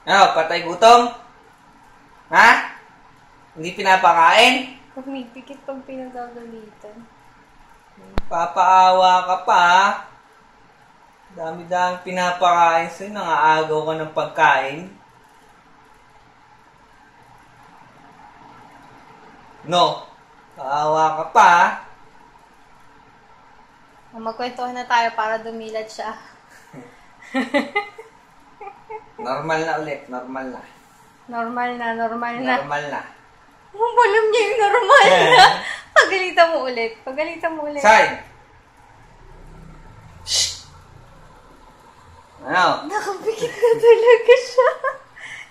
Ano, patay gutom? Ha? Hindi pinapakain? Pumipikit pag pinagagalitan. Papaawa ka pa, ha? Dami-dami pinapakain sa'yo, nangaagaw ka ng pagkain. No, paawa ka pa, ha? Magkwentuhan na tayo para dumilat siya. Normal na ulit, normal na. Normal na. Normal na. Alam niya yung normal na. Pagalitan mo ulit. Side! Shh! Ano? Nakapikit na talaga siya.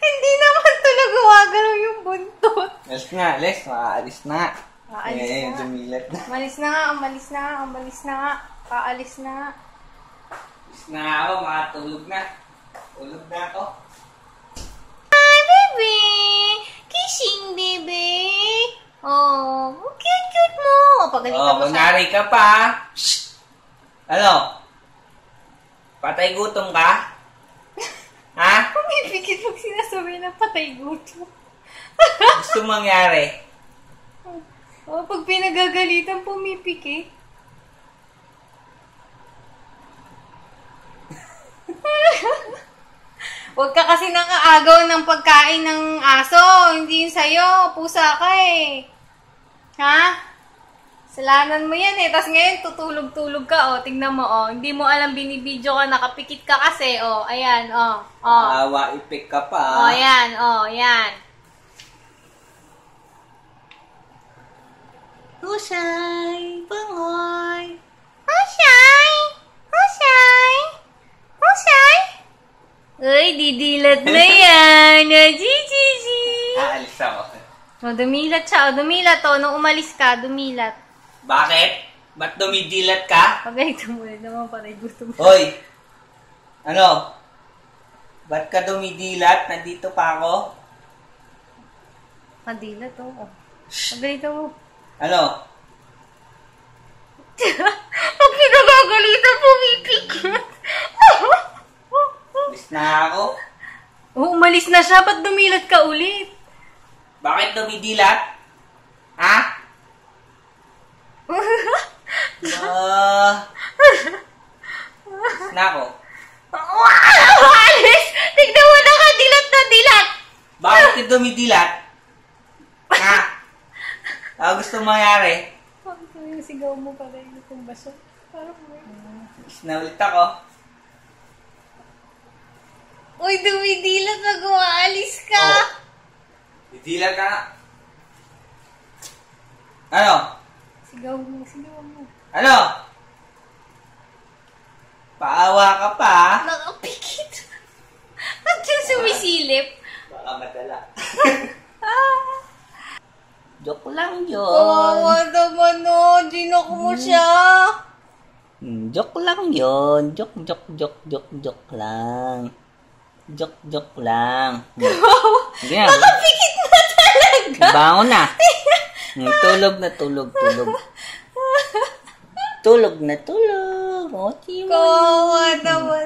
Hindi naman talaga gumagalaw yung buntot. Alis na, alis. Makaalis na. Aalis na. Dumilat na. Umalis na nga. Kaalis na nga. Alis na ako, makatulog na. Tulog na ako. Hi, baby! Kissing, baby! Oh, cute mo! Pagalitan mo kunwari ka pa. Shh! Ano? Patay gutom ka? Ha? Pumipikit pag sinasabi na patay gutom. Gusto mangyari? Oh, pag pinagagalitan, pumipikit. Huwag ka kasi nakaagaw ng pagkain ng aso. Hindi yun sa'yo. Pusa ka eh. Ha? Salanan mo yan eh. Tapos ngayon, tutulog-tulog ka. O, tingnan mo. O, hindi mo alam binibidyo ka. Nakapikit ka kasi. O, ayan. O. Awa, ipik ka pa. O, ayan. O, ayan. Husay! Bangoy! Husay! Uy, didilat na yan. Gigi. Aalis ako. O, dumilat siya. O, dumilat. O, nung umalis ka, dumilat. Bakit? Ba't dumidilat ka? Pagalitan mo ulit naman para gusto mo. Hoy! Ano? Ba't ka dumidilat? Nandito pa ako? Madilat, o. Pagalitan mo. Ano? Pag pinagagalitan, pumipikit. Alis na ako? O, umalis na siya. Ba't dumilat ka ulit? Bakit dumidilat? Ha? Alis na ako. Alis! Tignan mo na ka, dilat na dilat! Bakit ka dumidilat? Ha? Gusto mangyari? Yung sigaw mo pa rin itong baso. Parang mo. Alis na ulit ako. Uy, dumidilat pag umaalis ka. Oh. Didilat ka na. Ano? Sigaw mo. Ano? Paawa ka pa. Nakapikit. Ba't yung sumisilip? Baka madala. Joke lang yun. Oo, naman o. Ginok mo siya. Joke lang yun. Joke lang. Joke lang. Sige na. Nakapikit na talaga. Bangon na. Tulog. Tulog na. O, Kawawa naman.